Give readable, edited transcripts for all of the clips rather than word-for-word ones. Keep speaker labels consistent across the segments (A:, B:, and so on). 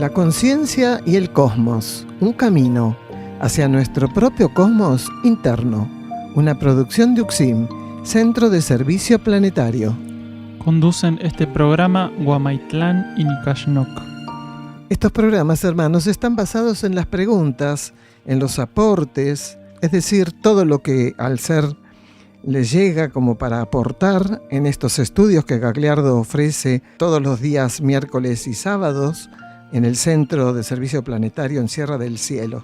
A: La conciencia y el cosmos, un camino hacia nuestro propio cosmos interno. Una producción de UXIM, Centro de Servicio Planetario.
B: Conducen este programa Guamaitlán y Nicashnok.
A: Estos programas, hermanos, están basados en las preguntas, en los aportes, es decir, todo lo que al ser les llega como para aportar en estos estudios que Gagliardo ofrece todos los días, miércoles y sábados, en el Centro de Servicio Planetario en Sierra del Cielo.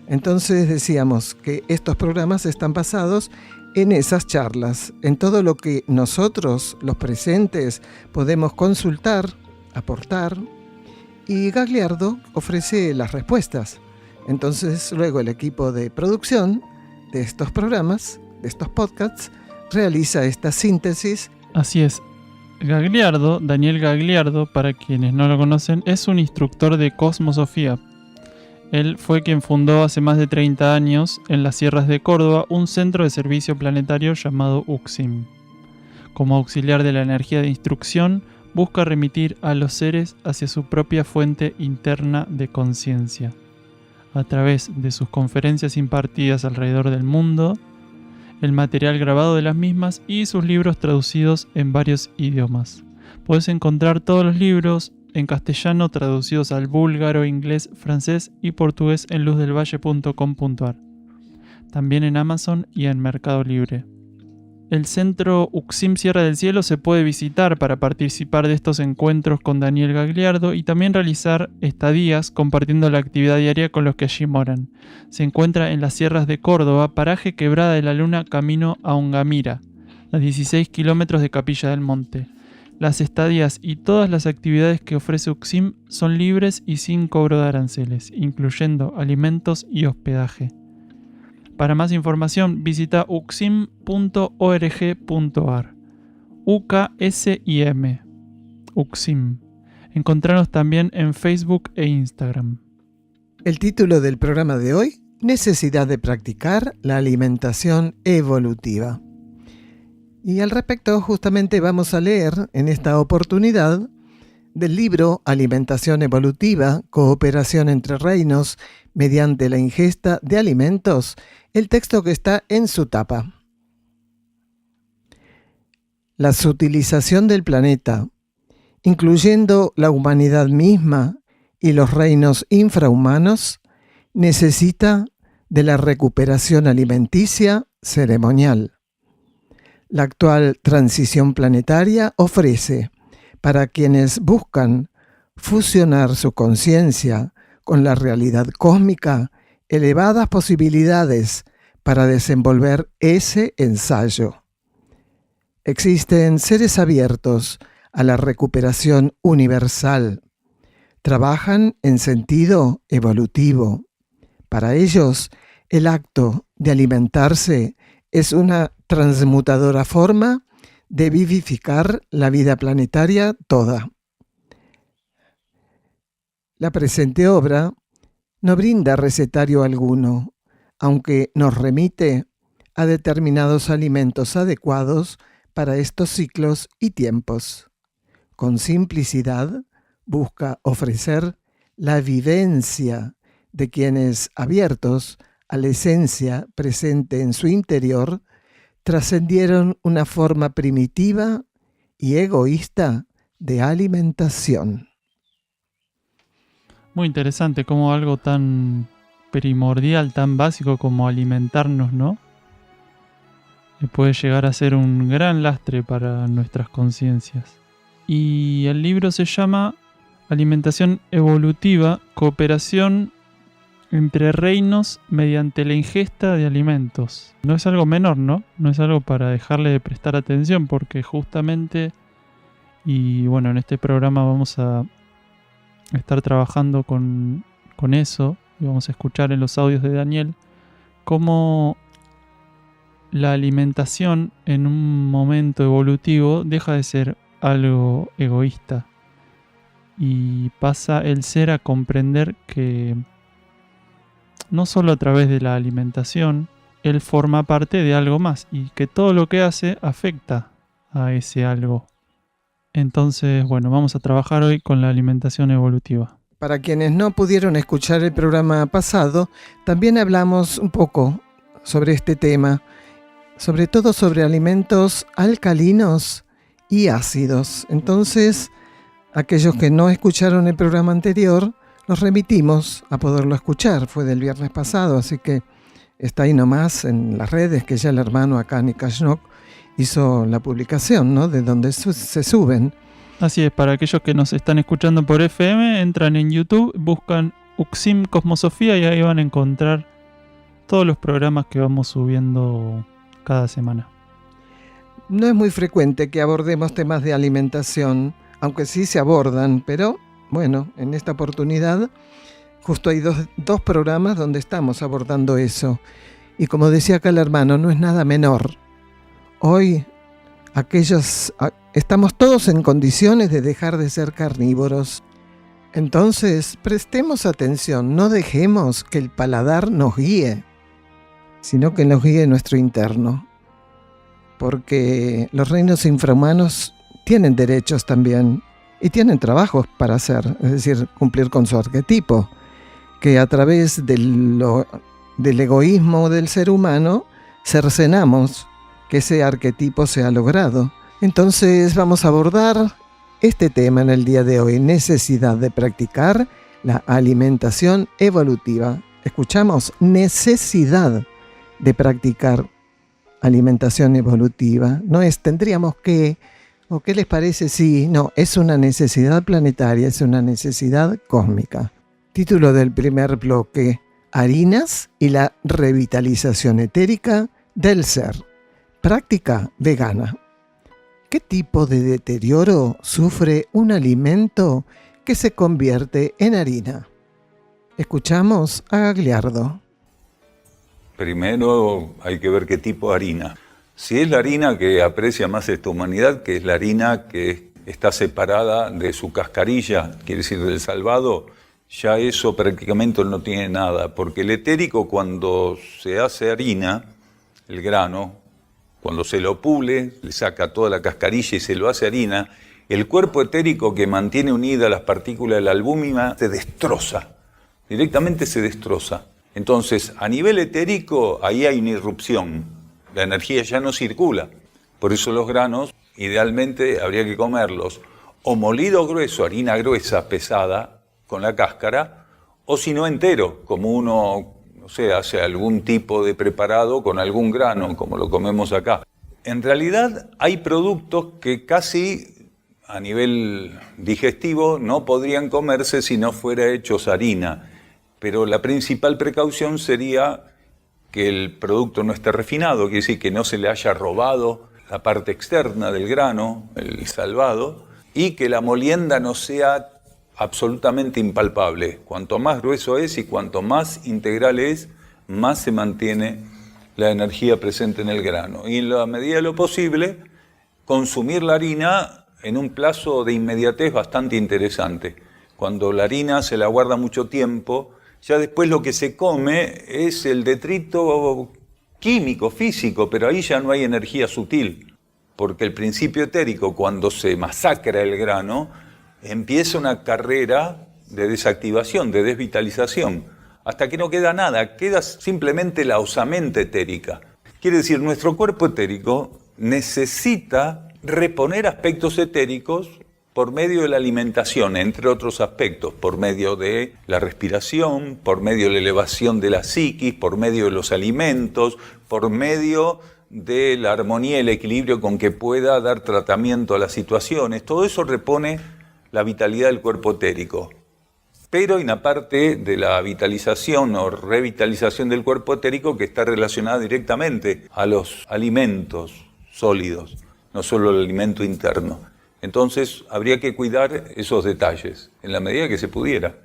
A: Entonces decíamos que estos programas están basados en esas charlas, en todo lo que nosotros, los presentes, podemos consultar, aportar, y Gagliardo ofrece las respuestas. Entonces luego el equipo de producción de estos programas, de estos podcasts, realiza esta síntesis.
B: Así es. Gagliardo, Daniel Gagliardo, para quienes no lo conocen, es un instructor de cosmosofía. Él fue quien fundó hace más de 30 años en las sierras de Córdoba un centro de servicio planetario llamado UXIM. Como auxiliar de la energía de instrucción, busca remitir a los seres hacia su propia fuente interna de conciencia. A través de sus conferencias impartidas alrededor del mundo, el material grabado de las mismas y sus libros traducidos en varios idiomas. Puedes encontrar todos los libros en castellano traducidos al búlgaro, inglés, francés y portugués en luzdelvalle.com.ar. También en Amazon y en Mercado Libre. El centro UXIM Sierra del Cielo se puede visitar para participar de estos encuentros con Daniel Gagliardo y también realizar estadías compartiendo la actividad diaria con los que allí moran. Se encuentra en las sierras de Córdoba, paraje Quebrada de la Luna, camino a Ongamira, a 16 kilómetros de Capilla del Monte. Las estadías y todas las actividades que ofrece UXIM son libres y sin cobro de aranceles, incluyendo alimentos y hospedaje. Para más información visita uxim.org.ar. UKSIM. UXIM. Encontranos también en Facebook e Instagram.
A: El título del programa de hoy: Necesidad de practicar la alimentación evolutiva. Y al respecto justamente vamos a leer en esta oportunidad del libro Alimentación Evolutiva, Cooperación entre Reinos mediante la ingesta de alimentos, el texto que está en su tapa. La sutilización del planeta, incluyendo la humanidad misma y los reinos infrahumanos, necesita de la recuperación alimenticia ceremonial. La actual transición planetaria ofrece, para quienes buscan fusionar su conciencia con la realidad cósmica, elevadas posibilidades para desenvolver ese ensayo. Existen seres abiertos a la recuperación universal. Trabajan en sentido evolutivo. Para ellos, el acto de alimentarse es una transmutadora forma de vivificar la vida planetaria toda. La presente obra no brinda recetario alguno, aunque nos remite a determinados alimentos adecuados para estos ciclos y tiempos. Con simplicidad busca ofrecer la vivencia de quienes, abiertos a la esencia presente en su interior, trascendieron una forma primitiva y egoísta de alimentación.
B: Muy interesante cómo algo tan primordial, tan básico como alimentarnos, ¿no? Puede llegar a ser un gran lastre para nuestras conciencias. Y el libro se llama Alimentación Evolutiva, Cooperación entre Reinos mediante la ingesta de alimentos. No es algo menor, ¿no? No es algo para dejarle de prestar atención, porque justamente, y bueno, en este programa vamos a estar trabajando con eso, y vamos a escuchar en los audios de Daniel cómo la alimentación en un momento evolutivo deja de ser algo egoísta y pasa el ser a comprender que no solo a través de la alimentación él forma parte de algo más y que todo lo que hace afecta a ese algo. Entonces, bueno, vamos a trabajar hoy con la alimentación evolutiva.
A: Para quienes no pudieron escuchar el programa pasado, también hablamos un poco sobre este tema, sobre todo sobre alimentos alcalinos y ácidos. Entonces, aquellos que no escucharon el programa anterior, los remitimos a poderlo escuchar. Fue del viernes pasado, así que está ahí nomás en las redes, que ya el hermano acá, Nikashnok, hizo la publicación, ¿no?, de donde se suben.
B: Así es, para aquellos que nos están escuchando por FM, entran en YouTube, buscan Uxim Cosmosofía y ahí van a encontrar todos los programas que vamos subiendo cada semana.
A: No es muy frecuente que abordemos temas de alimentación, aunque sí se abordan, pero bueno, en esta oportunidad justo hay dos programas donde estamos abordando eso. Y como decía acá el hermano, no es nada menor. Hoy estamos todos en condiciones de dejar de ser carnívoros. Entonces, prestemos atención, no dejemos que el paladar nos guíe, sino que nos guíe nuestro interno. Porque los reinos infrahumanos tienen derechos también y tienen trabajos para hacer, es decir, cumplir con su arquetipo, que a través del egoísmo del ser humano cercenamos que ese arquetipo sea logrado. Entonces vamos a abordar este tema en el día de hoy, necesidad de practicar la alimentación evolutiva. Escuchamos, necesidad de practicar alimentación evolutiva. No es tendríamos que, o qué les parece si, no, es una necesidad planetaria, es una necesidad cósmica. Título del primer bloque, harinas y la revitalización etérica del ser. Práctica vegana. ¿Qué tipo de deterioro sufre un alimento que se convierte en harina? Escuchamos a Gagliardo.
C: Primero hay que ver qué tipo de harina. Si es la harina que aprecia más esta humanidad, que es la harina que está separada de su cascarilla, quiere decir del salvado, ya eso prácticamente no tiene nada, porque el etérico, cuando se hace harina, el grano, cuando se lo pule, le saca toda la cascarilla y se lo hace harina, el cuerpo etérico que mantiene unidas las partículas de la albúmina se destroza, directamente se destroza. Entonces, a nivel etérico, ahí hay una irrupción, la energía ya no circula. Por eso los granos, idealmente, habría que comerlos o molido grueso, harina gruesa, pesada, con la cáscara, o si no entero, como uno, no sé, hace algún tipo de preparado con algún grano, como lo comemos acá. En realidad, hay productos que casi a nivel digestivo no podrían comerse si no fuera hechos harina. Pero la principal precaución sería que el producto no esté refinado, quiere decir que no se le haya robado la parte externa del grano, el salvado, y que la molienda no sea absolutamente impalpable. Cuanto más grueso es y cuanto más integral es, más se mantiene la energía presente en el grano. Y en la medida de lo posible, consumir la harina en un plazo de inmediatez bastante interesante. Cuando la harina se la guarda mucho tiempo, ya después lo que se come es el detrito químico, físico, pero ahí ya no hay energía sutil, porque el principio etérico, cuando se masacra el grano, empieza una carrera de desactivación, de desvitalización, hasta que no queda nada, queda simplemente la osamenta etérica. Quiere decir, nuestro cuerpo etérico necesita reponer aspectos etéricos por medio de la alimentación, entre otros aspectos, por medio de la respiración, por medio de la elevación de la psiquis, por medio de los alimentos, por medio de la armonía y el equilibrio con que pueda dar tratamiento a las situaciones. Todo eso repone la vitalidad del cuerpo etérico. Pero hay una parte de la vitalización o revitalización del cuerpo etérico que está relacionada directamente a los alimentos sólidos, no solo el alimento interno. Entonces, habría que cuidar esos detalles, en la medida que se pudiera.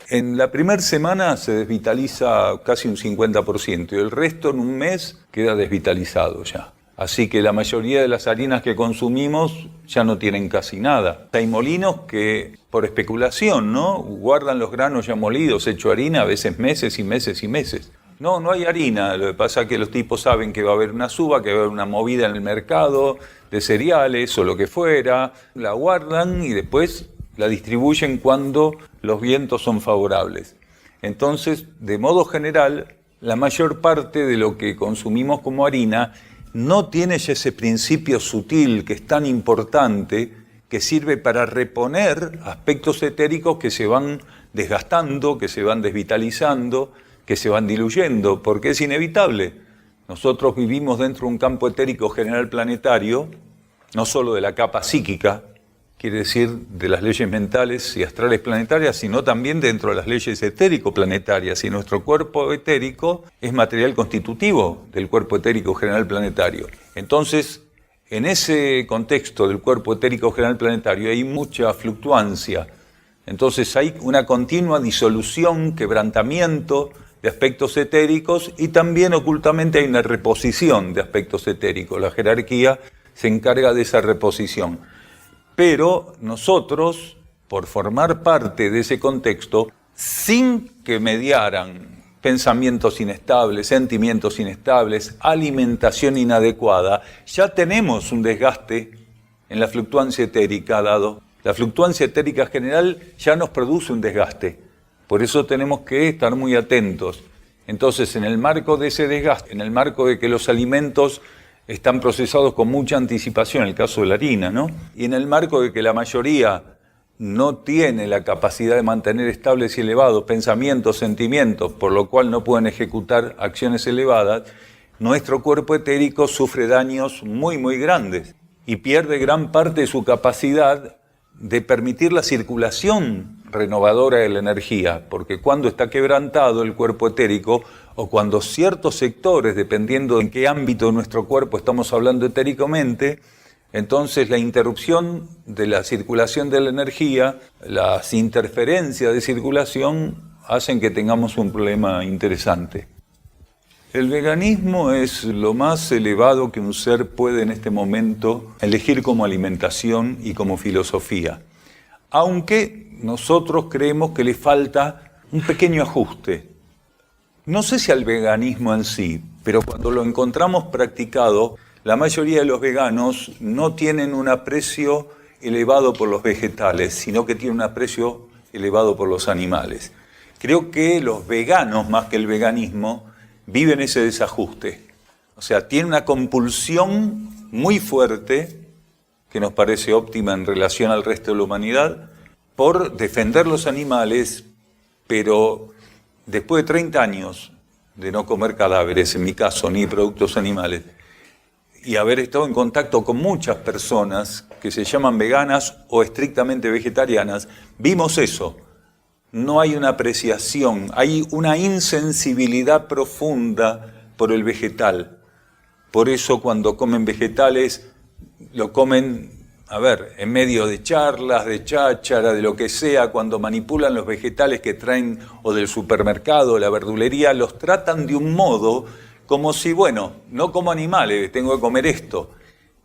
C: En la primera semana se desvitaliza casi un 50% y el resto en un mes queda desvitalizado ya. Así que la mayoría de las harinas que consumimos ya no tienen casi nada. Hay molinos que, por especulación, ¿no?, guardan los granos ya molidos, hecho harina, a veces meses y meses y meses. No hay harina, lo que pasa es que los tipos saben que va a haber una suba, que va a haber una movida en el mercado de cereales o lo que fuera, la guardan y después la distribuyen cuando los vientos son favorables. Entonces, de modo general, la mayor parte de lo que consumimos como harina no tiene ya ese principio sutil que es tan importante, que sirve para reponer aspectos etéricos que se van desgastando, que se van desvitalizando, que se van diluyendo, porque es inevitable. Nosotros vivimos dentro de un campo etérico general planetario, no solo de la capa psíquica, quiere decir de las leyes mentales y astrales planetarias, sino también dentro de las leyes etérico-planetarias. Y nuestro cuerpo etérico es material constitutivo del cuerpo etérico general planetario. Entonces, en ese contexto del cuerpo etérico general planetario hay mucha fluctuancia. Entonces hay una continua disolución, quebrantamiento de aspectos etéricos y también ocultamente hay una reposición de aspectos etéricos. La jerarquía se encarga de esa reposición. Pero nosotros, por formar parte de ese contexto, sin que mediaran pensamientos inestables, sentimientos inestables, alimentación inadecuada, ya tenemos un desgaste en la fluctuancia etérica dado. La fluctuancia etérica general ya nos produce un desgaste. Por eso tenemos que estar muy atentos. Entonces, en el marco de ese desgaste, en el marco de que los alimentos están procesados con mucha anticipación, en el caso de la harina, ¿no? Y en el marco de que la mayoría no tiene la capacidad de mantener estables y elevados pensamientos, sentimientos, por lo cual no pueden ejecutar acciones elevadas, nuestro cuerpo etérico sufre daños muy, muy grandes y pierde gran parte de su capacidad de permitir la circulación renovadora de la energía, porque cuando está quebrantado el cuerpo etérico, o cuando ciertos sectores, dependiendo en qué ámbito de nuestro cuerpo estamos hablando etéricamente, entonces la interrupción de la circulación de la energía, las interferencias de circulación, hacen que tengamos un problema interesante. El veganismo es lo más elevado que un ser puede en este momento elegir como alimentación y como filosofía, aunque nosotros creemos que le falta un pequeño ajuste. No sé si al veganismo en sí, pero cuando lo encontramos practicado, la mayoría de los veganos no tienen un aprecio elevado por los vegetales, sino que tienen un aprecio elevado por los animales. Creo que los veganos, más que el veganismo, viven ese desajuste. O sea, tienen una compulsión muy fuerte, que nos parece óptima en relación al resto de la humanidad, por defender los animales, pero después de 30 años de no comer cadáveres, en mi caso, ni productos animales, y haber estado en contacto con muchas personas que se llaman veganas o estrictamente vegetarianas, vimos eso. No hay una apreciación, hay una insensibilidad profunda por el vegetal. Por eso cuando comen vegetales, lo comen, en medio de charlas, de cháchara, de lo que sea, cuando manipulan los vegetales que traen o del supermercado o la verdulería, los tratan de un modo como si, no como animales, tengo que comer esto.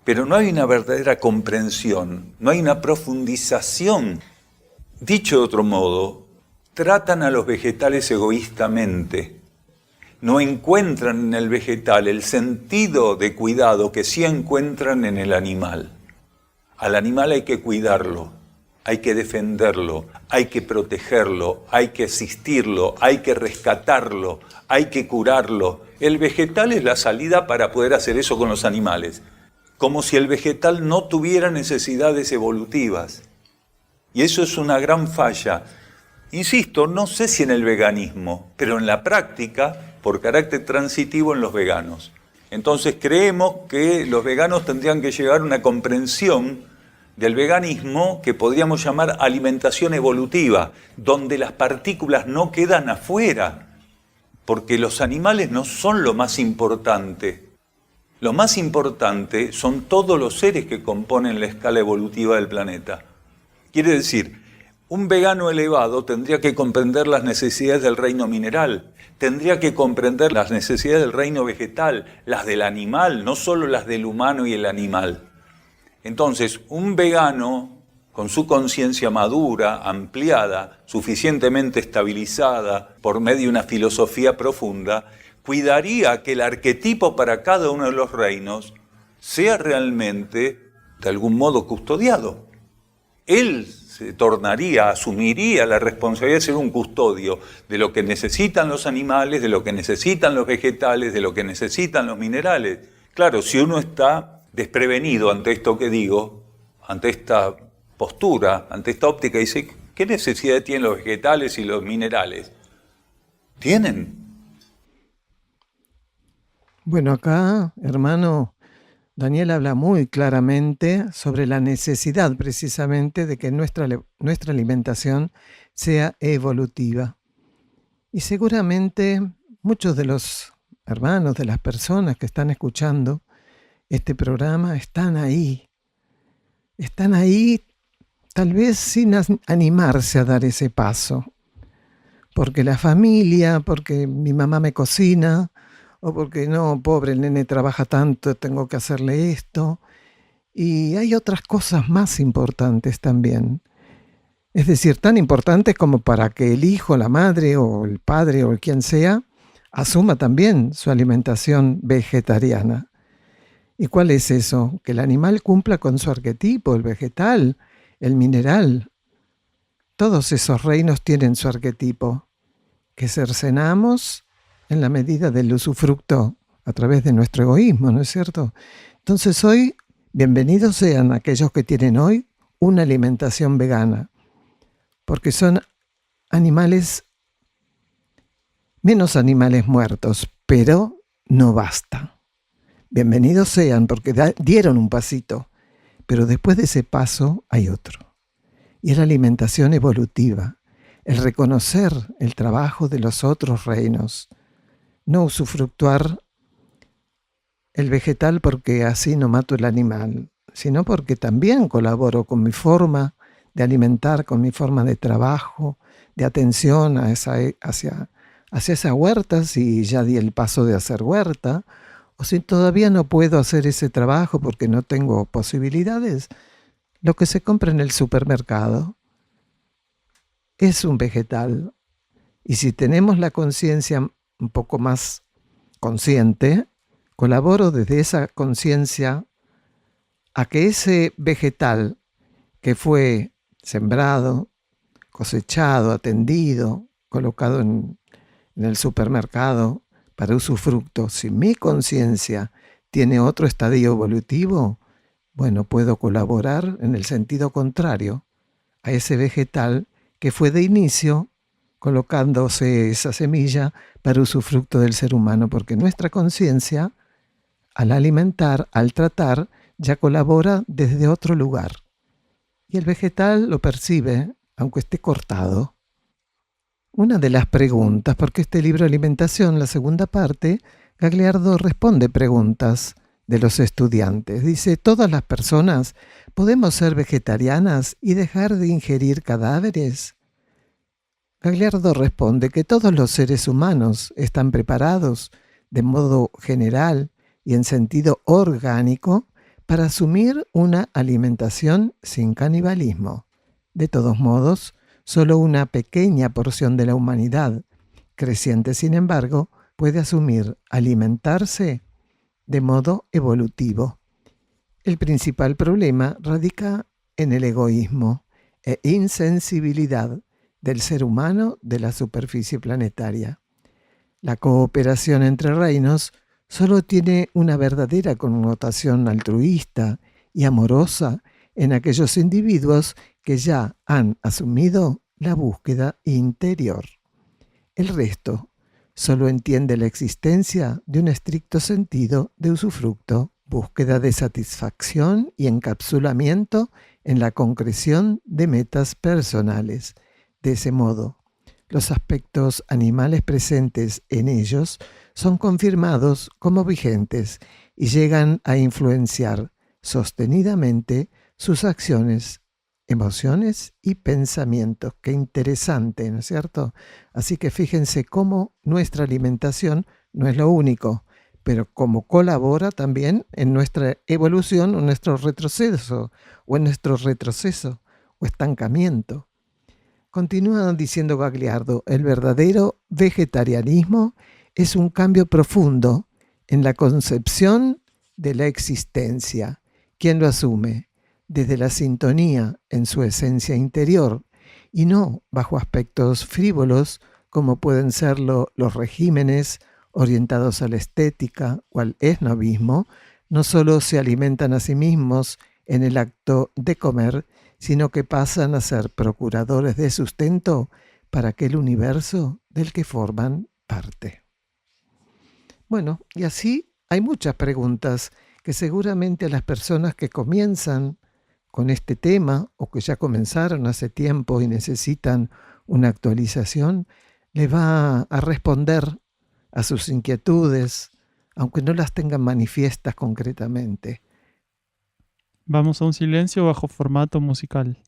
C: Pero no hay una verdadera comprensión, no hay una profundización. Dicho de otro modo, tratan a los vegetales egoístamente. No encuentran en el vegetal el sentido de cuidado que sí encuentran en el animal. Al animal hay que cuidarlo, hay que defenderlo, hay que protegerlo, hay que asistirlo, hay que rescatarlo, hay que curarlo. El vegetal es la salida para poder hacer eso con los animales, como si el vegetal no tuviera necesidades evolutivas. Y eso es una gran falla. Insisto, no sé si en el veganismo, pero en la práctica, por carácter transitivo en los veganos. Entonces creemos que los veganos tendrían que llegar a una comprensión del veganismo que podríamos llamar alimentación evolutiva, donde las partículas no quedan afuera, porque los animales no son lo más importante. Lo más importante son todos los seres que componen la escala evolutiva del planeta. Quiere decir, un vegano elevado tendría que comprender las necesidades del reino mineral, tendría que comprender las necesidades del reino vegetal, las del animal, no solo las del humano y el animal. Entonces, un vegano con su conciencia madura, ampliada, suficientemente estabilizada por medio de una filosofía profunda, cuidaría que el arquetipo para cada uno de los reinos sea realmente, de algún modo, custodiado. Él se tornaría, asumiría la responsabilidad de ser un custodio de lo que necesitan los animales, de lo que necesitan los vegetales, de lo que necesitan los minerales. Claro, si uno está desprevenido ante esto que digo, ante esta postura, ante esta óptica, dice, ¿qué necesidad tienen los vegetales y los minerales? ¿Tienen?
A: Bueno, acá, hermano, Daniel habla muy claramente sobre la necesidad precisamente de que nuestra alimentación sea evolutiva. Y seguramente muchos de los hermanos, de las personas que están escuchando este programa, están ahí tal vez sin animarse a dar ese paso. Porque la familia, porque mi mamá me cocina, o porque no, pobre, el nene trabaja tanto, tengo que hacerle esto. Y hay otras cosas más importantes también. Es decir, tan importantes como para que el hijo, la madre o el padre o el quien sea, asuma también su alimentación vegetariana. ¿Y cuál es eso? Que el animal cumpla con su arquetipo, el vegetal, el mineral. Todos esos reinos tienen su arquetipo, que cercenamos en la medida del usufructo a través de nuestro egoísmo, ¿no es cierto? Entonces hoy, bienvenidos sean aquellos que tienen hoy una alimentación vegana, porque son animales, menos animales muertos, pero no basta. Bienvenidos sean porque dieron un pasito, pero después de ese paso hay otro. Y es la alimentación evolutiva, el reconocer el trabajo de los otros reinos, no usufructuar el vegetal porque así no mato el animal, sino porque también colaboro con mi forma de alimentar, con mi forma de trabajo, de atención hacia esa huerta, si ya di el paso de hacer huerta, o si todavía no puedo hacer ese trabajo porque no tengo posibilidades, lo que se compra en el supermercado es un vegetal. Y si tenemos la conciencia un poco más consciente, colaboro desde esa conciencia a que ese vegetal que fue sembrado, cosechado, atendido, colocado en el supermercado para usufructo, si mi conciencia tiene otro estadio evolutivo, bueno, puedo colaborar en el sentido contrario a ese vegetal que fue de inicio colocándose esa semilla para usufructo del ser humano, porque nuestra conciencia, al alimentar, al tratar, ya colabora desde otro lugar. Y el vegetal lo percibe, aunque esté cortado. Una de las preguntas, porque este libro Alimentación, la segunda parte, Gagliardo responde preguntas de los estudiantes. Dice, ¿todas las personas podemos ser vegetarianas y dejar de ingerir cadáveres? Gagliardo responde que todos los seres humanos están preparados, de modo general y en sentido orgánico, para asumir una alimentación sin canibalismo. De todos modos, solo una pequeña porción de la humanidad, creciente sin embargo, puede asumir alimentarse de modo evolutivo. El principal problema radica en el egoísmo e insensibilidad del ser humano de la superficie planetaria. La cooperación entre reinos solo tiene una verdadera connotación altruista y amorosa en aquellos individuos que ya han asumido la búsqueda interior. El resto solo entiende la existencia de un estricto sentido de usufructo, búsqueda de satisfacción y encapsulamiento en la concreción de metas personales. De ese modo, los aspectos animales presentes en ellos son confirmados como vigentes y llegan a influenciar sostenidamente sus acciones, emociones y pensamientos. Qué interesante, ¿no es cierto? Así que fíjense cómo nuestra alimentación no es lo único, pero cómo colabora también en nuestra evolución o en nuestro retroceso o estancamiento. Continúa diciendo Gagliardo, el verdadero vegetarianismo es un cambio profundo en la concepción de la existencia. ¿Quién lo asume? desde la sintonía en su esencia interior y no bajo aspectos frívolos como pueden serlo los regímenes orientados a la estética o al esnovismo, no solo se alimentan a sí mismos en el acto de comer, sino que pasan a ser procuradores de sustento para aquel universo del que forman parte. Bueno, y así hay muchas preguntas que seguramente a las personas que comienzan con este tema o que ya comenzaron hace tiempo y necesitan una actualización, les va a responder a sus inquietudes, aunque no las tengan manifiestas concretamente.
B: Vamos a un silencio bajo formato musical.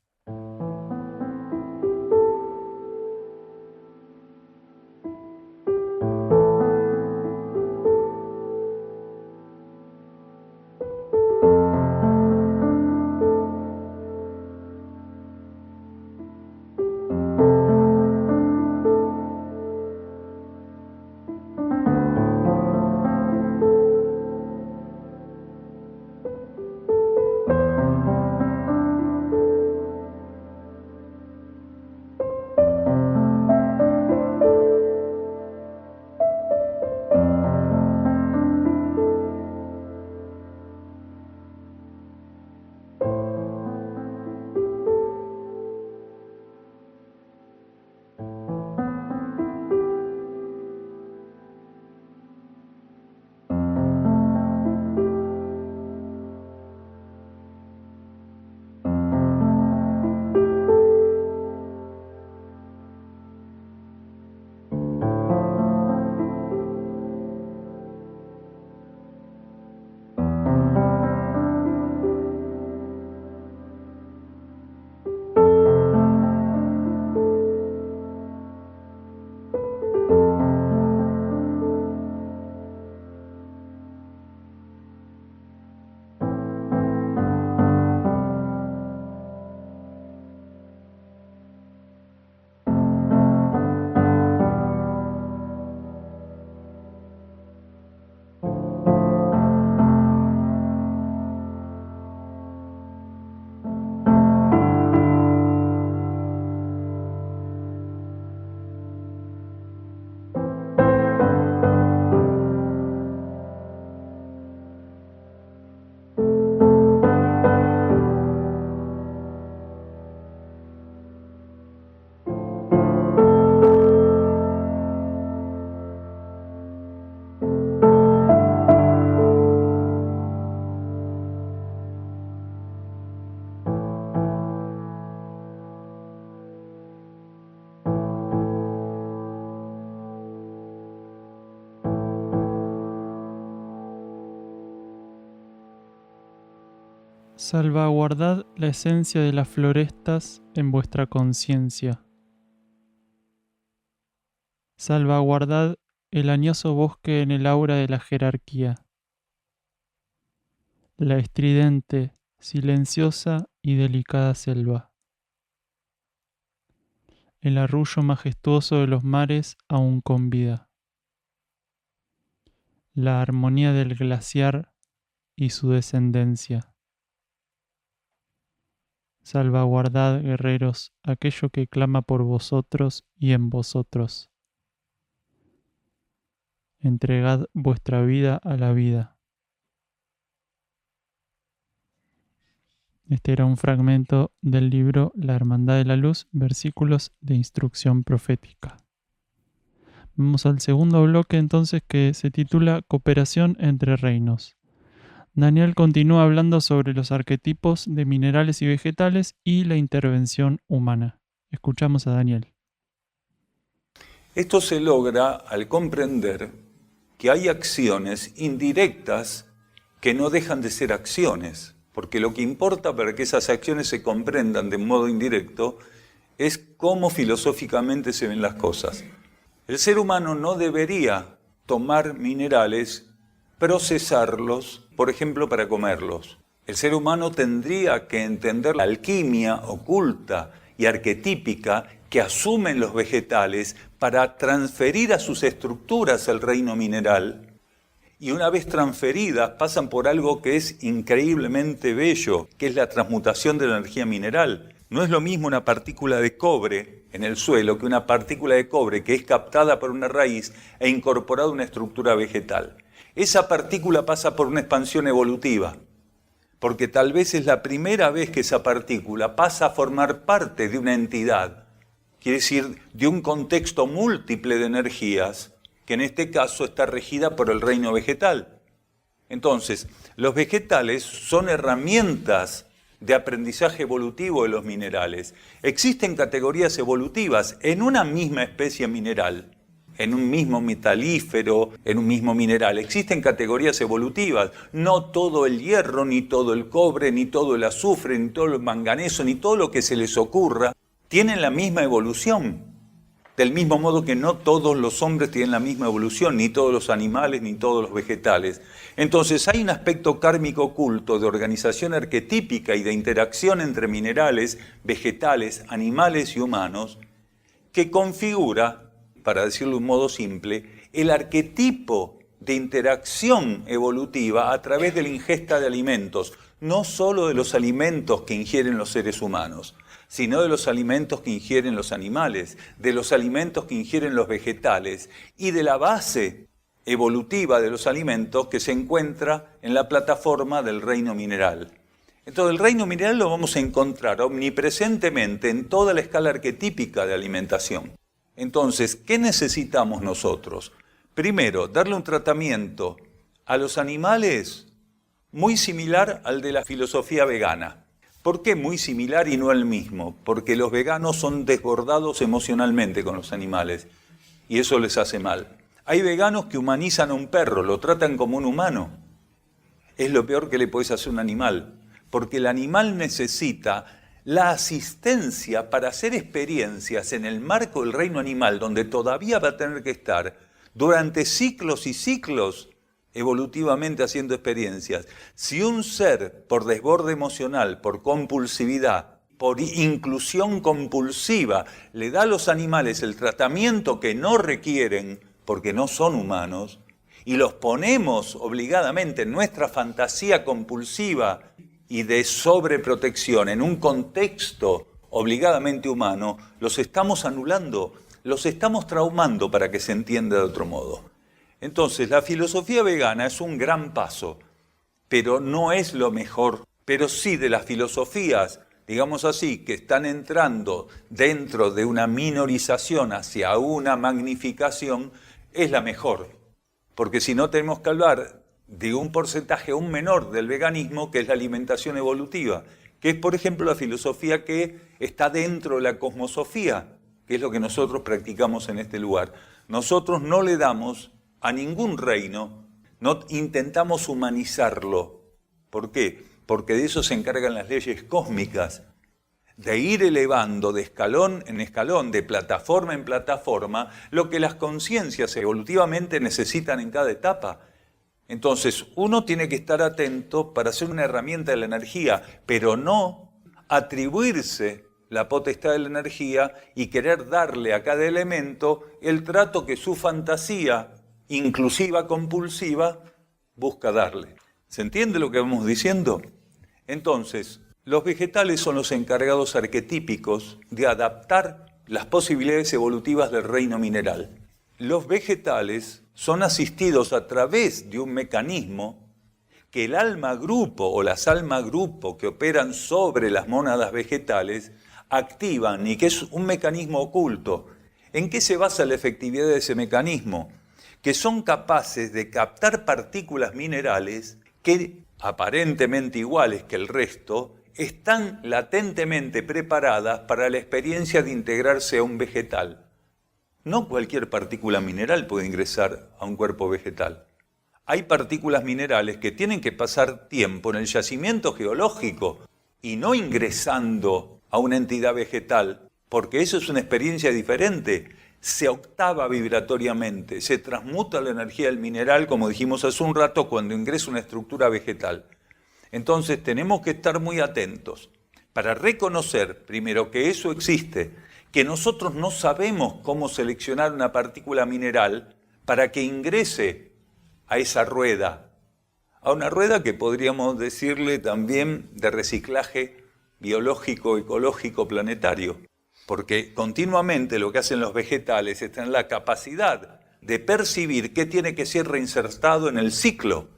B: Salvaguardad la esencia de las florestas en vuestra conciencia. Salvaguardad el añoso bosque en el aura de la jerarquía. La estridente, silenciosa y delicada selva. El arrullo majestuoso de los mares aún con vida. La armonía del glaciar y su descendencia. Salvaguardad, guerreros, aquello que clama por vosotros y en vosotros. Entregad vuestra vida a la vida. Este era un fragmento del libro La Hermandad de la Luz, versículos de instrucción profética. Vamos al segundo bloque entonces, que se titula Cooperación entre reinos. Daniel continúa hablando sobre los arquetipos de minerales y vegetales y la intervención humana. Escuchamos a Daniel.
C: Esto se logra al comprender que hay acciones indirectas que no dejan de ser acciones, porque lo que importa para que esas acciones se comprendan de modo indirecto es cómo filosóficamente se ven las cosas. El ser humano no debería tomar minerales, procesarlos, por ejemplo, para comerlos. El ser humano tendría que entender la alquimia oculta y arquetípica que asumen los vegetales para transferir a sus estructuras el reino mineral y una vez transferidas pasan por algo que es increíblemente bello, que es la transmutación de la energía mineral. No es lo mismo una partícula de cobre en el suelo que una partícula de cobre que es captada por una raíz e incorporada a una estructura vegetal. Esa partícula pasa por una expansión evolutiva, porque tal vez es la primera vez que esa partícula pasa a formar parte de una entidad, quiere decir, de un contexto múltiple de energías, que en este caso está regida por el reino vegetal. Entonces, los vegetales son herramientas de aprendizaje evolutivo de los minerales. Existen categorías evolutivas en una misma especie mineral, en un mismo metalífero, en un mismo mineral. Existen categorías evolutivas. No todo el hierro, ni todo el cobre, ni todo el azufre, ni todo el manganeso, ni todo lo que se les ocurra, tienen la misma evolución. Del mismo modo que no todos los hombres tienen la misma evolución, ni todos los animales, ni todos los vegetales. Entonces hay un aspecto kármico oculto de organización arquetípica y de interacción entre minerales, vegetales, animales y humanos, que configura, para decirlo de un modo simple, el arquetipo de interacción evolutiva a través de la ingesta de alimentos, no solo de los alimentos que ingieren los seres humanos, sino de los alimentos que ingieren los animales, de los alimentos que ingieren los vegetales y de la base evolutiva de los alimentos que se encuentra en la plataforma del reino mineral. Entonces el reino mineral lo vamos a encontrar omnipresentemente en toda la escala arquetípica de alimentación. Entonces, ¿qué necesitamos nosotros? Primero, darle un tratamiento a los animales muy similar al de la filosofía vegana. ¿Por qué muy similar y no el mismo? Porque los veganos son desbordados emocionalmente con los animales y eso les hace mal. Hay veganos que humanizan a un perro, lo tratan como un humano. Es lo peor que le puedes hacer a un animal, porque el animal necesita la asistencia para hacer experiencias en el marco del reino animal, donde todavía va a tener que estar durante ciclos y ciclos evolutivamente haciendo experiencias. Si un ser, por desborde emocional, por compulsividad, por inclusión compulsiva, le da a los animales el tratamiento que no requieren, porque no son humanos, y los ponemos obligadamente en nuestra fantasía compulsiva y de sobreprotección en un contexto obligadamente humano, los estamos anulando, los estamos traumando para que se entienda de otro modo. Entonces, la filosofía vegana es un gran paso, pero no es lo mejor, pero sí de las filosofías, digamos así, que están entrando dentro de una minorización hacia una magnificación, es la mejor. Porque si no tenemos que hablar de un porcentaje aún menor del veganismo, que es la alimentación evolutiva, que es, por ejemplo, la filosofía que está dentro de la cosmosofía, que es lo que nosotros practicamos en este lugar. Nosotros no le damos a ningún reino, no intentamos humanizarlo. ¿Por qué? Porque de eso se encargan las leyes cósmicas, de ir elevando de escalón en escalón, de plataforma en plataforma, lo que las conciencias evolutivamente necesitan en cada etapa. Entonces, uno tiene que estar atento para ser una herramienta de la energía, pero no atribuirse la potestad de la energía y querer darle a cada elemento el trato que su fantasía inclusiva, compulsiva, busca darle. ¿Se entiende lo que vamos diciendo? Entonces, los vegetales son los encargados arquetípicos de adaptar las posibilidades evolutivas del reino mineral. Los vegetales son asistidos a través de un mecanismo que el alma grupo o las alma grupo que operan sobre las mónadas vegetales activan y que es un mecanismo oculto. ¿En qué se basa la efectividad de ese mecanismo? Que son capaces de captar partículas minerales que, aparentemente iguales que el resto, están latentemente preparadas para la experiencia de integrarse a un vegetal. No cualquier partícula mineral puede ingresar a un cuerpo vegetal. Hay partículas minerales que tienen que pasar tiempo en el yacimiento geológico y no ingresando a una entidad vegetal, porque eso es una experiencia diferente. Se octava vibratoriamente, se transmuta la energía del mineral, como dijimos hace un rato, cuando ingresa una estructura vegetal. Entonces tenemos que estar muy atentos para reconocer, primero, que eso existe, que nosotros no sabemos cómo seleccionar una partícula mineral para que ingrese a esa rueda, a una rueda que podríamos decirle también de reciclaje biológico, ecológico, planetario, porque continuamente lo que hacen los vegetales es tener la capacidad de percibir qué tiene que ser reinsertado en el ciclo,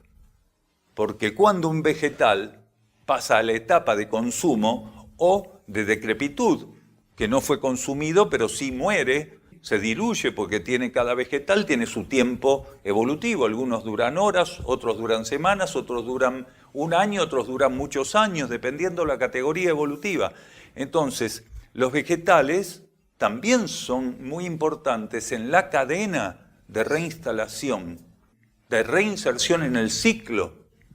C: porque cuando un vegetal pasa a la etapa de consumo o de decrepitud, que no fue consumido pero sí muere, se diluye porque cada vegetal tiene su tiempo evolutivo, algunos duran horas, otros duran semanas, otros duran un año, otros duran muchos años, dependiendo de la categoría evolutiva. Entonces, los vegetales también son muy importantes en la cadena de reinstalación, de reinserción en el ciclo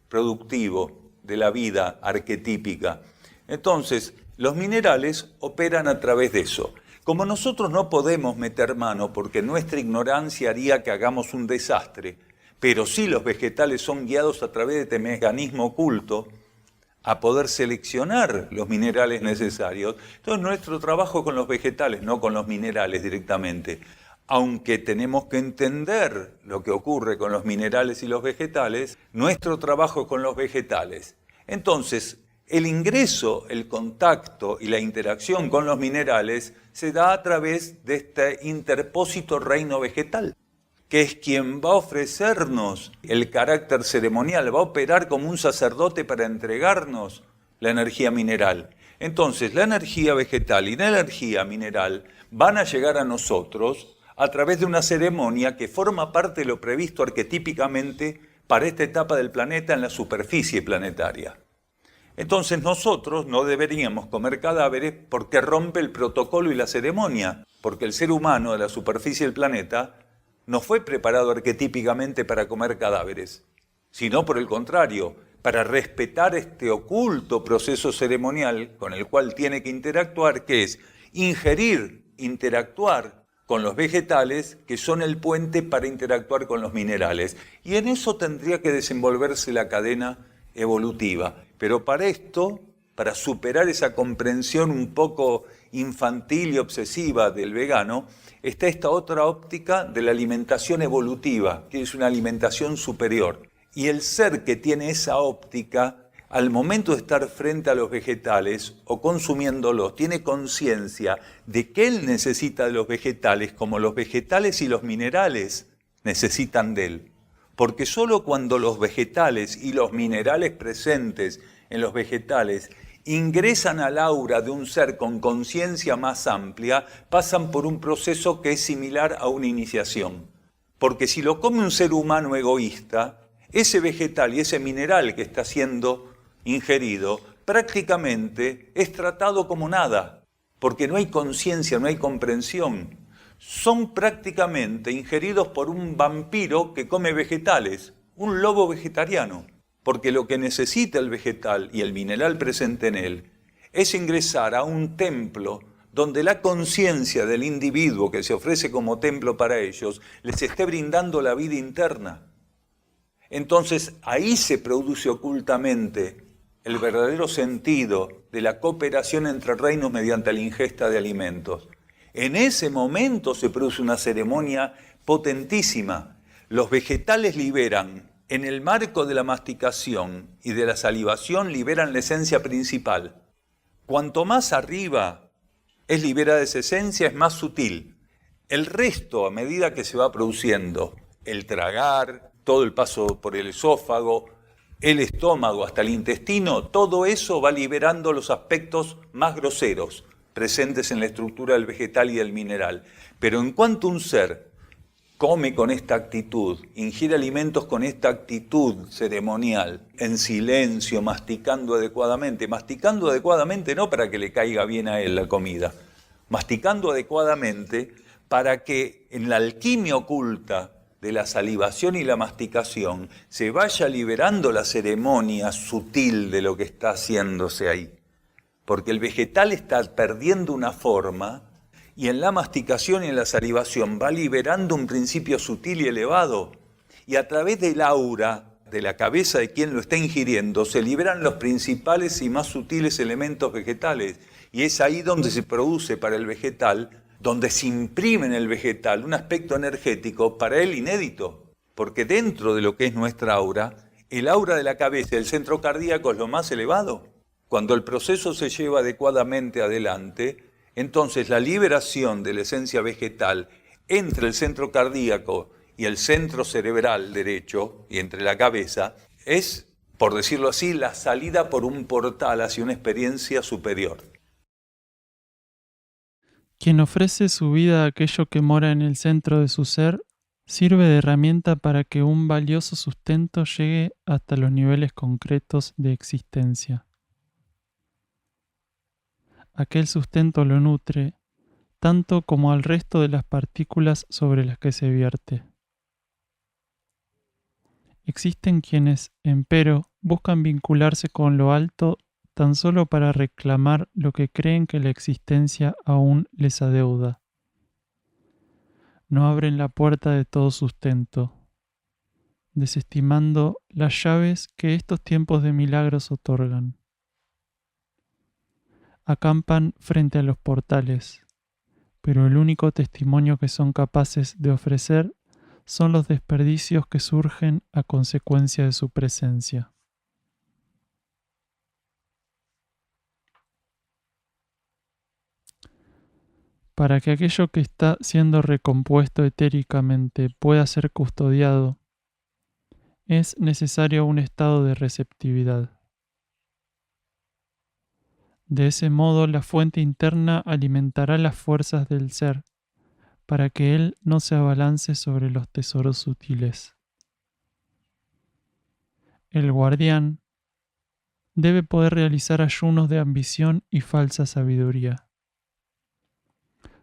C: productivo de la vida arquetípica. Entonces, los minerales operan a través de eso. Como nosotros no podemos meter mano porque nuestra ignorancia haría que hagamos un desastre, pero sí los vegetales son guiados a través de este mecanismo oculto a poder seleccionar los minerales necesarios. Entonces nuestro trabajo con los vegetales, no con los minerales directamente, aunque tenemos que entender lo que ocurre con los minerales y los vegetales, nuestro trabajo con los vegetales. Entonces, el ingreso, el contacto y la interacción con los minerales se da a través de este interpósito reino vegetal, que es quien va a ofrecernos el carácter ceremonial, va a operar como un sacerdote para entregarnos la energía mineral. Entonces, la energía vegetal y la energía mineral van a llegar a nosotros a través de una ceremonia que forma parte de lo previsto arquetípicamente para esta etapa del planeta en la superficie planetaria. Entonces nosotros no deberíamos comer cadáveres porque rompe el protocolo y la ceremonia, porque el ser humano de la superficie del planeta no fue preparado arquetípicamente para comer cadáveres, sino por el contrario, para respetar este oculto proceso ceremonial con el cual tiene que interactuar, que es ingerir, interactuar con los vegetales, que son el puente para interactuar con los minerales. Y en eso tendría que desenvolverse la cadena evolutiva. Pero para esto, para superar esa comprensión un poco infantil y obsesiva del vegano, está esta otra óptica de la alimentación evolutiva, que es una alimentación superior. Y el ser que tiene esa óptica, al momento de estar frente a los vegetales o consumiéndolos, tiene conciencia de que él necesita de los vegetales como los vegetales y los minerales necesitan de él. Porque solo cuando los vegetales y los minerales presentes en los vegetales ingresan al aura de un ser con conciencia más amplia, pasan por un proceso que es similar a una iniciación. Porque si lo come un ser humano egoísta, ese vegetal y ese mineral que está siendo ingerido prácticamente es tratado como nada, porque no hay conciencia, no hay comprensión. Son prácticamente ingeridos por un vampiro que come vegetales, un lobo vegetariano, porque lo que necesita el vegetal y el mineral presente en él es ingresar a un templo donde la conciencia del individuo que se ofrece como templo para ellos les esté brindando la vida interna. Entonces ahí se produce ocultamente el verdadero sentido de la cooperación entre reinos mediante la ingesta de alimentos. En ese momento se produce una ceremonia potentísima. Los vegetales liberan, en el marco de la masticación y de la salivación, liberan la esencia principal. Cuanto más arriba es liberada esa esencia, es más sutil. El resto, a medida que se va produciendo, el tragar, todo el paso por el esófago, el estómago hasta el intestino, todo eso va liberando los aspectos más groseros presentes en la estructura del vegetal y del mineral. Pero en cuanto un ser come con esta actitud, ingiere alimentos con esta actitud ceremonial, en silencio, masticando adecuadamente no para que le caiga bien a él la comida, masticando adecuadamente para que en la alquimia oculta de la salivación y la masticación se vaya liberando la ceremonia sutil de lo que está haciéndose ahí. Porque el vegetal está perdiendo una forma y en la masticación y en la salivación va liberando un principio sutil y elevado. Y a través del aura de la cabeza de quien lo está ingiriendo se liberan los principales y más sutiles elementos vegetales. Y es ahí donde se produce para el vegetal, donde se imprime en el vegetal un aspecto energético para él inédito. porque dentro de lo que es nuestra aura, el aura de la cabeza, el centro cardíaco es lo más elevado. Cuando el proceso se lleva adecuadamente adelante, entonces la liberación de la esencia vegetal entre el centro cardíaco y el centro cerebral derecho, y entre la cabeza, es, por decirlo así, la salida por un portal hacia una experiencia superior.
B: Quien ofrece su vida a aquello que mora en el centro de su ser, sirve de herramienta para que un valioso sustento llegue hasta los niveles concretos de existencia. Aquel sustento lo nutre, tanto como al resto de las partículas sobre las que se vierte. Existen quienes, empero, buscan vincularse con lo alto tan solo para reclamar lo que creen que la existencia aún les adeuda. No abren la puerta de todo sustento, desestimando las llaves que estos tiempos de milagros otorgan. Acampan frente a los portales, pero el único testimonio que son capaces de ofrecer son los desperdicios que surgen a consecuencia de su presencia. Para que aquello que está siendo recompuesto etéricamente pueda ser custodiado, es necesario un estado de receptividad. De ese modo, la fuente interna alimentará las fuerzas del ser, para que él no se abalance sobre los tesoros sutiles. El guardián debe poder realizar ayunos de ambición y falsa sabiduría.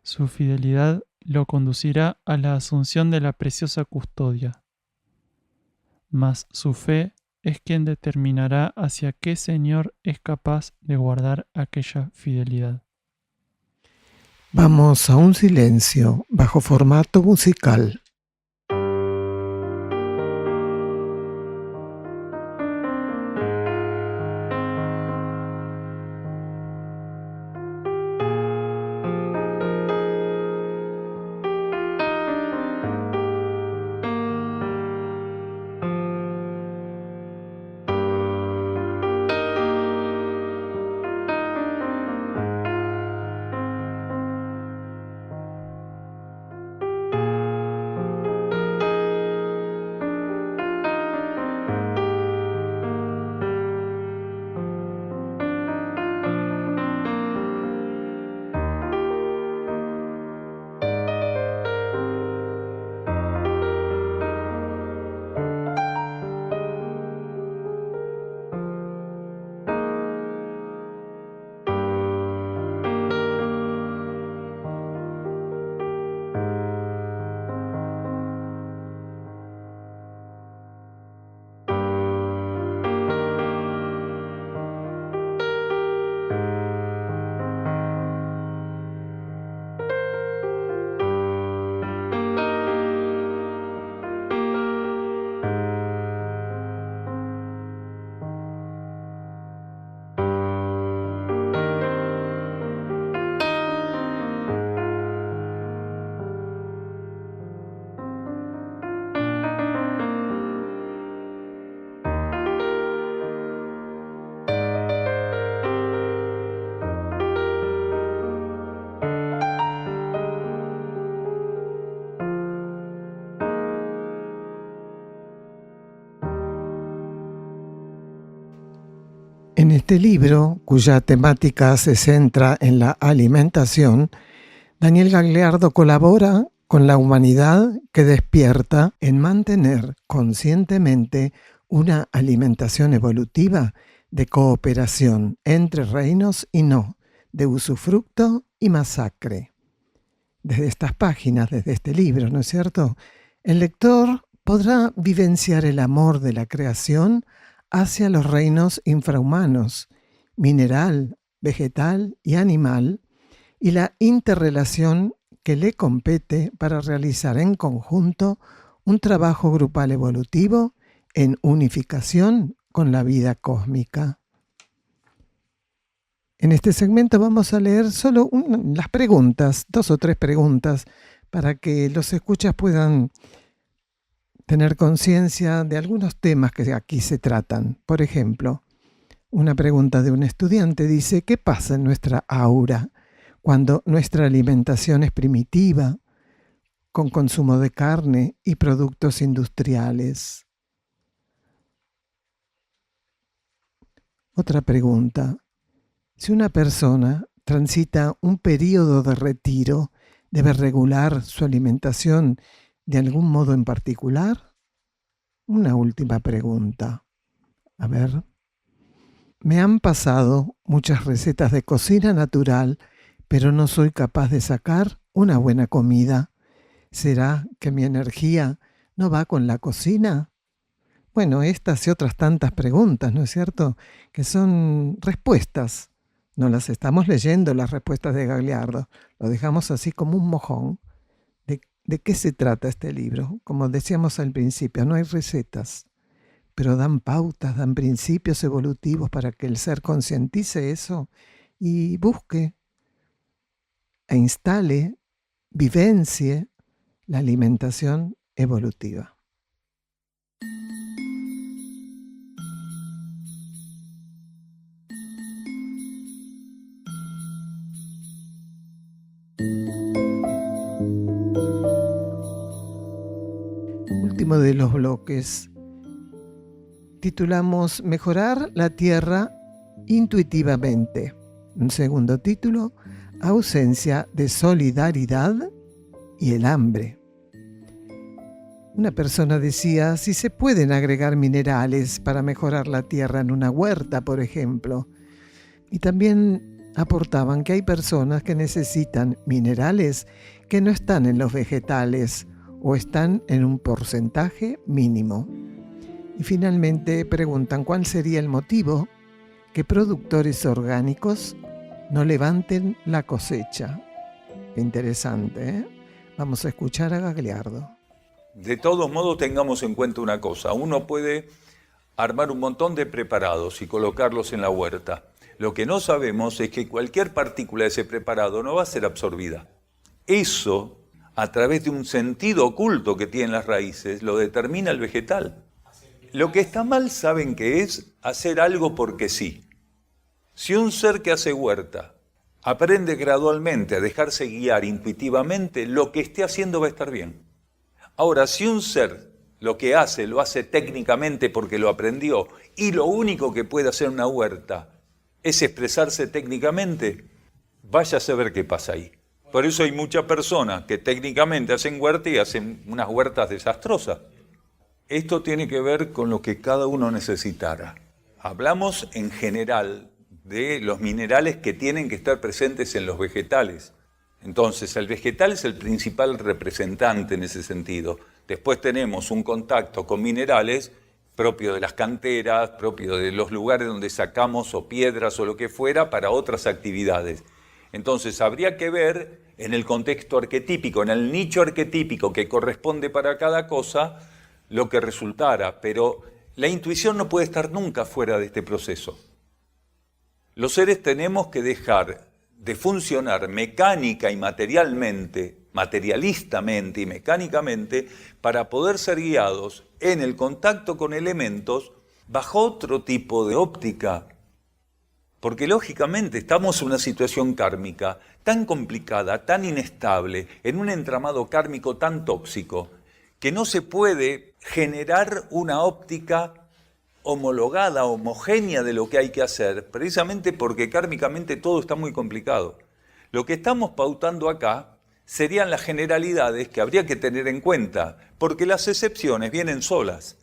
B: Su fidelidad lo conducirá a la asunción de la preciosa custodia, mas su fe es quien determinará hacia qué señor es capaz de guardar aquella fidelidad.
A: Vamos a un silencio bajo formato musical. En este libro, cuya temática se centra en la alimentación, Daniel Gagliardo colabora con la humanidad que despierta en mantener conscientemente una alimentación evolutiva de cooperación entre reinos y no, de usufructo y masacre. Desde estas páginas, desde este libro, ¿no es cierto?, el lector podrá vivenciar el amor de la creación hacia los reinos infrahumanos, mineral, vegetal y animal, y la interrelación que le compete para realizar en conjunto un trabajo grupal evolutivo en unificación con la vida cósmica. En este segmento vamos a leer solo las preguntas, 2 o 3 preguntas, para que los escuchas puedan tener conciencia de algunos temas que aquí se tratan. Por ejemplo, una pregunta de un estudiante dice: ¿qué pasa en nuestra aura cuando nuestra alimentación es primitiva, con consumo de carne y productos industriales? Otra pregunta: si una persona transita un periodo de retiro, ¿debe regular su alimentación de algún modo en particular? Una última pregunta. A ver. Me han pasado muchas recetas de cocina natural, pero no soy capaz de sacar una buena comida. ¿Será que mi energía no va con la cocina? Bueno, estas y otras tantas preguntas, ¿no es cierto?, que son respuestas. No las estamos leyendo, las respuestas de Gagliardo. Lo dejamos así como un mojón. ¿De qué se trata este libro? Como decíamos al principio, no hay recetas, pero dan pautas, dan principios evolutivos para que el ser concientice eso y busque e instale, vivencie la alimentación evolutiva. Último de los bloques. Titulamos Mejorar la Tierra intuitivamente. Un segundo título: Ausencia de solidaridad y el hambre. Una persona decía si se pueden agregar minerales para mejorar la tierra en una huerta, por ejemplo. Y también aportaban que hay personas que necesitan minerales que no están en los vegetales o están en un porcentaje mínimo. Y finalmente preguntan cuál sería el motivo que productores orgánicos no levanten la cosecha. Qué interesante, ¿eh? Vamos a escuchar a Gagliardo.
C: De todos modos, tengamos en cuenta una cosa. Uno puede armar un montón de preparados y colocarlos en la huerta. Lo que no sabemos es que cualquier partícula de ese preparado no va a ser absorbida. Eso, a través de un sentido oculto que tienen las raíces, lo determina el vegetal. Lo que está mal, ¿saben qué es? Hacer algo porque sí. Si un ser que hace huerta aprende gradualmente a dejarse guiar intuitivamente, lo que esté haciendo va a estar bien. Ahora, si un ser lo que hace, lo hace técnicamente porque lo aprendió, y lo único que puede hacer una huerta es expresarse técnicamente, vaya a saber qué pasa ahí. Por eso hay muchas personas que técnicamente hacen huerta y hacen unas huertas desastrosas. Esto tiene que ver con lo que cada uno necesitara. Hablamos en general de los minerales que tienen que estar presentes en los vegetales. Entonces, el vegetal es el principal representante en ese sentido. Después tenemos un contacto con minerales propio de las canteras, propio de los lugares donde sacamos o piedras o lo que fuera para otras actividades. Entonces, habría que ver en el contexto arquetípico, en el nicho arquetípico que corresponde para cada cosa, lo que resultara, pero la intuición no puede estar nunca fuera de este proceso. Los seres tenemos que dejar de funcionar mecánica y materialmente, materialistamente y mecánicamente, para poder ser guiados en el contacto con elementos bajo otro tipo de óptica. Porque lógicamente estamos en una situación kármica tan complicada, tan inestable, en un entramado kármico tan tóxico, que no se puede generar una óptica homologada, homogénea de lo que hay que hacer, precisamente porque kármicamente todo está muy complicado. Lo que estamos pautando acá serían las generalidades que habría que tener en cuenta, porque las excepciones vienen solas.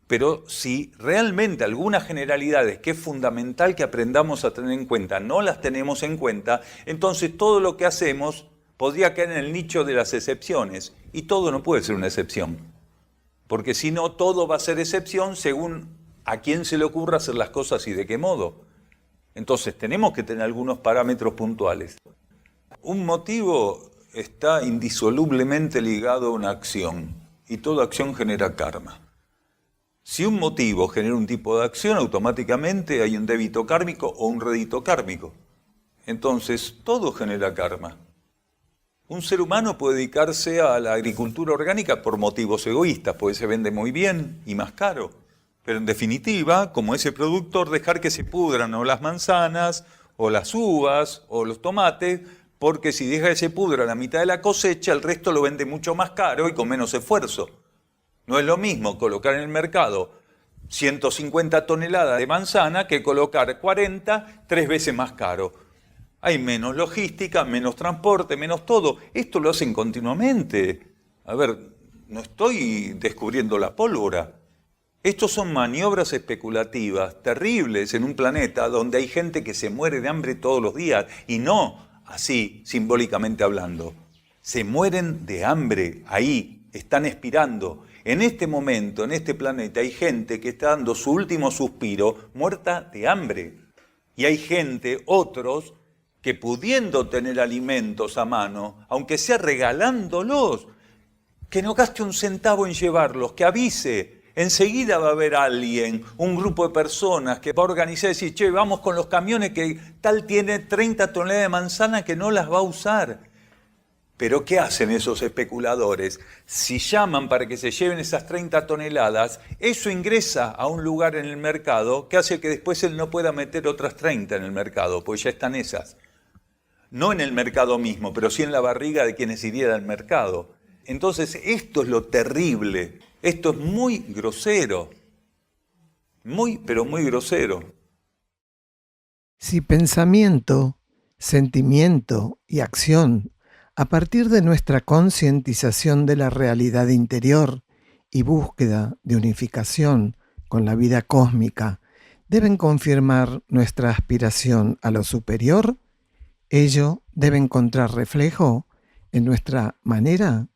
C: Pero si realmente algunas generalidades que es fundamental que aprendamos a tener en cuenta no las tenemos en cuenta, entonces todo lo que hacemos podría caer en el nicho de las excepciones, y todo no puede ser una excepción, porque si no, todo va a ser excepción según a quién se le ocurra hacer las cosas y de qué modo. Entonces tenemos que tener algunos parámetros puntuales. Un motivo está indisolublemente ligado a una acción, y toda acción genera karma. Si un motivo genera un tipo de acción, automáticamente hay un débito kármico o un rédito kármico. Entonces todo genera karma. Un ser humano puede dedicarse a la agricultura orgánica por motivos egoístas, porque se vende muy bien y más caro. Pero en definitiva, como ese productor, dejar que se pudran o las manzanas, o las uvas, o los tomates, porque si deja que se pudra la mitad de la cosecha, el resto lo vende mucho más caro y con menos esfuerzo. No es lo mismo colocar en el mercado 150 toneladas de manzana que colocar 40, 3 veces más caro. Hay menos logística, menos transporte, menos todo. Esto lo hacen continuamente. A ver, no estoy descubriendo la pólvora. Estos son maniobras especulativas terribles en un planeta donde hay gente que se muere de hambre todos los días. Y no así, simbólicamente hablando. Se mueren de hambre ahí, están expirando. En este momento, en este planeta, hay gente que está dando su último suspiro muerta de hambre. Y hay gente, otros, que pudiendo tener alimentos a mano, aunque sea regalándolos, que no gaste un centavo en llevarlos, que avise. Enseguida va a haber alguien, un grupo de personas que va a organizar y decir, che, vamos con los camiones que tal tiene 30 toneladas de manzana que no las va a usar. Pero ¿qué hacen esos especuladores? Si llaman para que se lleven esas 30 toneladas, eso ingresa a un lugar en el mercado que hace que después él no pueda meter otras 30 en el mercado, pues ya están esas. No en el mercado mismo, pero sí en la barriga de quienes irían al mercado. Entonces, esto es lo terrible. Esto es muy grosero. Muy, pero muy grosero.
A: Si pensamiento, sentimiento y acción, a partir de nuestra concientización de la realidad interior y búsqueda de unificación con la vida cósmica, deben confirmar nuestra aspiración a lo superior, ello debe encontrar reflejo en nuestra manera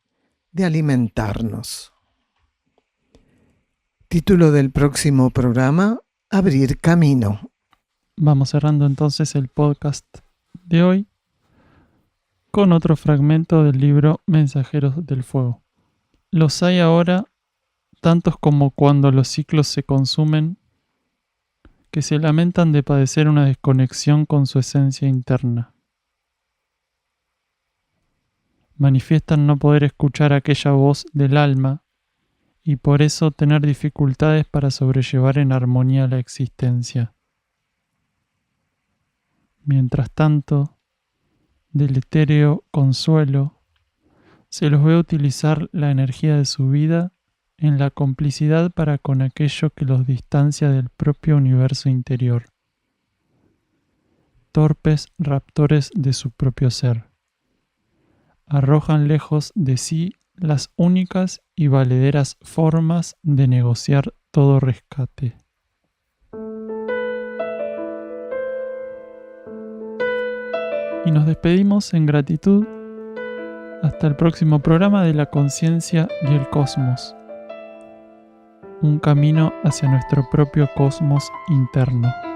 A: de alimentarnos. Título del próximo programa, Abrir Camino.
B: Vamos cerrando entonces el podcast de hoy con otro fragmento del libro Mensajeros del Fuego. Los hay ahora tantos como cuando los ciclos se consumen, que se lamentan de padecer una desconexión con su esencia interna. Manifiestan no poder escuchar aquella voz del alma y por eso tener dificultades para sobrellevar en armonía la existencia. Mientras tanto, del etéreo consuelo, se los ve utilizar la energía de su vida en la complicidad para con aquello que los distancia del propio universo interior. Torpes raptores de su propio ser. Arrojan lejos de sí las únicas y valederas formas de negociar todo rescate. Y nos despedimos en gratitud hasta el próximo programa de la conciencia y el cosmos. Un camino hacia nuestro propio cosmos interno.